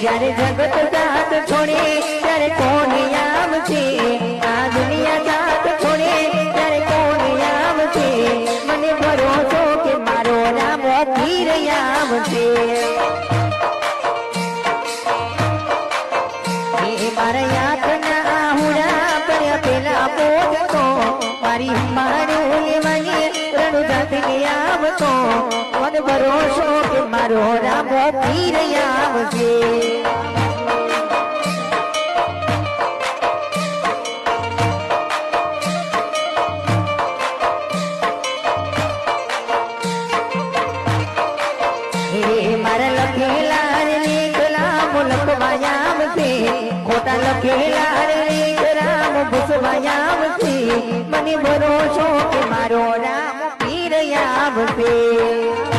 જ્યારે જગત જાત છોડે ત્યારે કોણ આવશે આ દુનિયા જાત છોડે ત્યારે કોણ આવશે મને ભરોસો કે મારો રામ પીર આવશે મારા યાતના આહુડા કર્યા પેલા પોતો મારી મારું લેવાની રણુદાથી આવતો મને ભરોસો કે મારો રામ પીર આવશે મારા લખેલા લેખલા મુલક વાયામશે ખોટા લખેલા લેખરામ ભૂસવાયામશે મને ભરોસો કે મારો રામ પીર આવશે